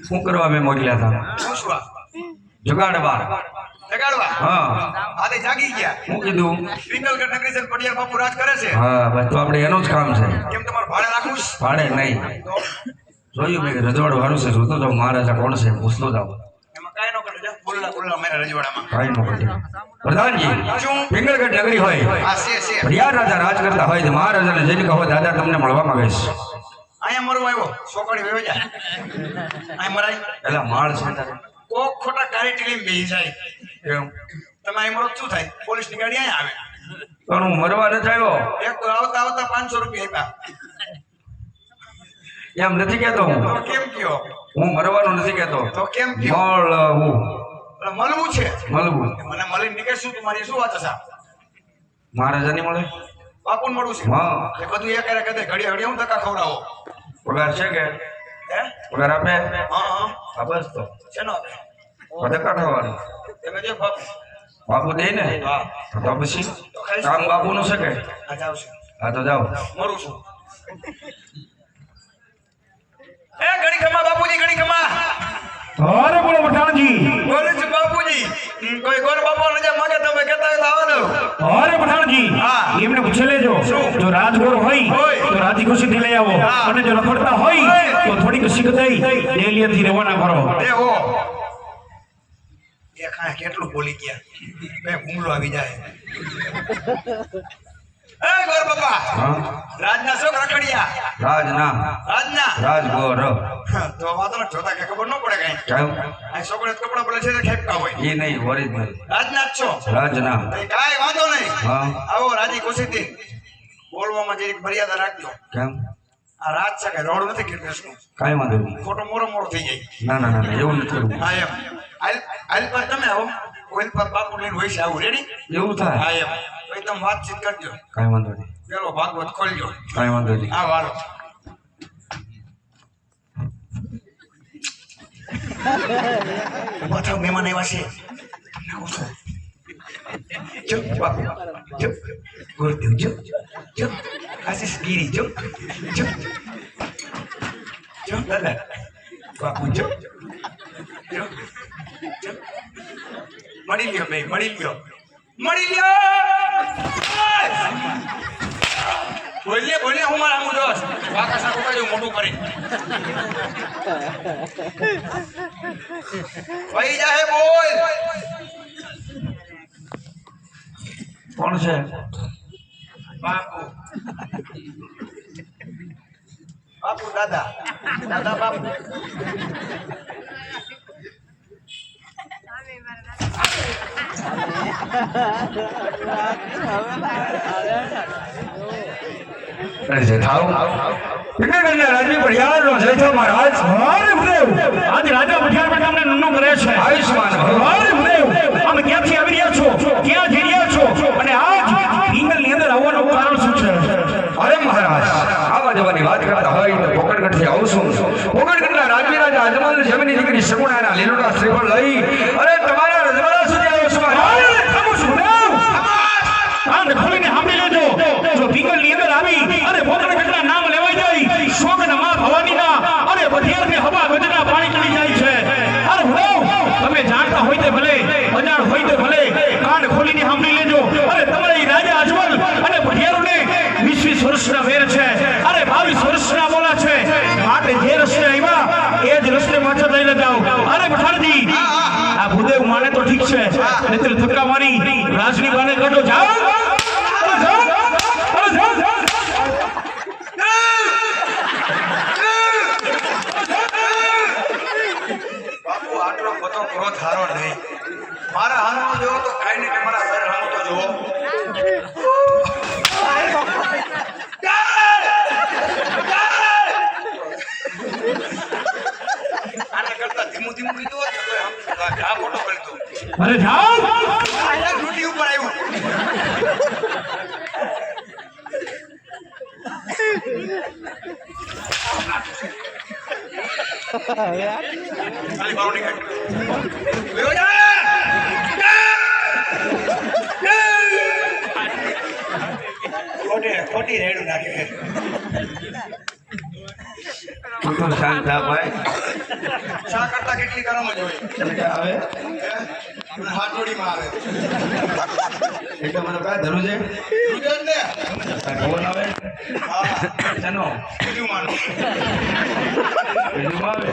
શું કરવા મેં મોકલ્યા હતા? પૂછવા જગાડવા. જગાડવા? હા. આદે જાગી ગયા. હું કીધું? વિકલગઢ નગરી છે, પડિયાર બાપુ રાજ કરે છે. હા બસ તો આપણે એનું જ કામ છે. કેમ તમારે ભાડે રાખું છે? ભાડે નહીં. જોયું મેં રજવાડું સારું છે, જોતો જાઉં મહારાજા કોણ છે પૂછતો જાઉં. એમાં કાંઈ ન કરે, જા બોલલા બોલલા મારા રજવાડામાં. કાંઈ ન કરે. પ્રધાનજી પિંગળગઢ નગરી હોય, હા છે પડિયાર રાજા રાજ કરતા હોય તો મહારાજાને જઈને કહો દાદા તમને મળવા માંગે છે. અહીંયા મરવા આવ્યો સોકડી વેવે જાય અહીંયા મરાય એલા માળ છે તારે. કોક ખોટા ગાડી ટીલી બેહી જાય કેમ? તમે અહીં મરો શું થાય? પોલીસની ગાડી અહીંયા આવે. પણ હું મરવા નથી આવ્યો. એક તો આવતા આવતા 500 રૂપિયા આપ્યા. એમ નથી કહેતો હું. તો કેમ કયો? હું મરવાનું નથી કહેતો. તો કેમ કયો? મળવું. એટલે મળવું છે. મળવું. મને મળી નીકળશું તમારી શું વાત છે? મહારાજાની મળે. બાપુને મળવું છે. હા. એ બધું એક કરે કદે ઘડિયા ઘડિયા હું ધક્કા ખવડાવો. પગાર છે કે? હે? પગાર આપે? હા હા. હા બસ તો શેનો આપે? ધક્કા ખાવાનું. તમે જો બાપુ. બાપુ દે ને. હા. તો પછી તો ખાઈ કામ બાપુનું છે કે? આ જાવ છું. હા તો જાઓ. મરું છું. એ ઘડી ખમા બાપુજી, ઘડી ખમા. અરે બોલો પઠાણજી. બોલે છે બાપુજી. કોઈ ગોર બાપા નજર માગે તમે કહેતા હોય તો આવો દો. અરે પઠાણજી, હા. એમને પૂછી લેજો. જો રાજગોર હોય તો રાજી ખુશીથી લઈ આવો, અને જો રખડતા હોય તો થોડીક શીખ દઈ ડેલીથી રવાના કરો. દેવો એ કાંઈ કેટલું બોલી ગયા, બે હુમલો આવી જાય. એ ગોર બાપા, હા રાજના શોખ રખડ્યા. રાજના. રાજના રાજગોર. તો વાતો ને જોતા કે ખબર ન પડે કઈ. કેમ? આ છોકરે કપડા બોલે છે ખેપકા હોય. એ નહીં ઓરિજિનલ. રાજના જ છો. રાજના. કાંઈ વાંધો નહીં. હા. આવો રાજી ખુશીથી. બોલવામાં જરીક મર્યાદા રાખજો. કેમ? આ રાજ છે કે રોડ નથી કૃષ્ણ. કાંઈ વાંધો નહીં. ખોટો મોરો થઈ જાય. ના ના ના એવું નથી કરવું. હા એમ. હાલ પર તમે આવો. ઓઇલ પર બાપુ લઈને હોય છે આવું રેડી? એવું થાય. હા એમ. તો તમે વાતચીત કરજો. કાંઈ વાંધો નહીં. પેલો ભાગવત ખોલજો. કાંઈ વાંધો નહીં. હા વાળો. ઉભા થાવ, મહેમાન આવ્યા છે. ચુપ બાપુ ચુપ. ગુરુદેવ ચુપ ચુપ. આશીષ ગીરી ચુપ ચુપ ચુપ. દાદા બાપુ ચુપ ચુપ ચુપ. મળી લ્યો બે, મળી લ્યો, મળી લ્યો. બોલીએ બોલીએ હું મારા આમું દોસ્ત વાકા સાકુ કાઢ્યું મોટું કરી ભાઈ જાહે બોલ. કોણ છે? બાપુ બાપુ દાદા દાદા બાપુ. રાજવી પડિયારનો જયથો મહારાજ. અરે ભદેવ, આજ રાજા પઠાણ તમને નન્નું કરે છે. આયુષ્માન ભવ. અરે ભદેવ, તમે ક્યાંથી આવી રહ્યા છો, ક્યાં જઈ રહ્યા છો, અને આજ પિંગલની અંદર આવવાનું કારણ શું છે? અરે મહારાજ, આવા જવાની વાત કરતા હોય તો પોકણગઢથી આવશું. પોકણગઢના રાજવી રાજા અજમલ જમીની દીકરી સગુણાના લીલોડા શ્રીફળ લઈ અરે તમારા રજવાડા સુધી આવ્યો છું. અરે ખામોશ ભદેવ, કાન ખોલીને સાંભળી લેજો. જો પિંગલની અંદર આવી અને પોકણગઢના નામ લેવાઈ જાય, શોકના માં ભવાનીના અને બધિયારને હવા ગજના પાણી ચડી જાય છે. અરે ભદેવ, તમે જાણતા હોય તે ભલે, અજાણ હોય તે ભલે, કાન ખોલીને સાંભળી લેજો. અરે તમારી રાજા અજમલ અને બધિયારોને 20 વર્ષના વેર છે. અરે 22 વર્ષના બોલા છે. માટે જે રસ્તે આવ્યા એ જ રસ્તે પાછા થઈને જાઓ. અરે પઠાણજી, આ ભૂદેવ માને તો ઠીક છે, નહીતર ધક્કા મારી રાજની બાને કાઢો. જાઓ જાઓ જાઓ જાઓ. બાપુ આટલો બધો ક્રોધ હારો નહીં. મારા હાનો જોવો તો કાંઈ નહીં, તમારા સર હાનો તો જોવો. આના કરતા ધીમું ધીમું કીધું હોત ને તોય સમજી આ ખોટો કરી દો. અરે જાઓ. આ ડ્યુટી ઉપર આવ્યું. ખાલી બારો નીકળ. બેહો જા. ખોટી રેડું નાખે. તું તો શાંત થા ભાઈ. શા કરતા કેટલી ગરમ જ હોય તને ક્યાં આવે હાથોડીમાં આવે એટલે મને કાંઈ ધરું છે રુદન ને ફોન આવે હા ચાનો બીજું માનો બીજું આવે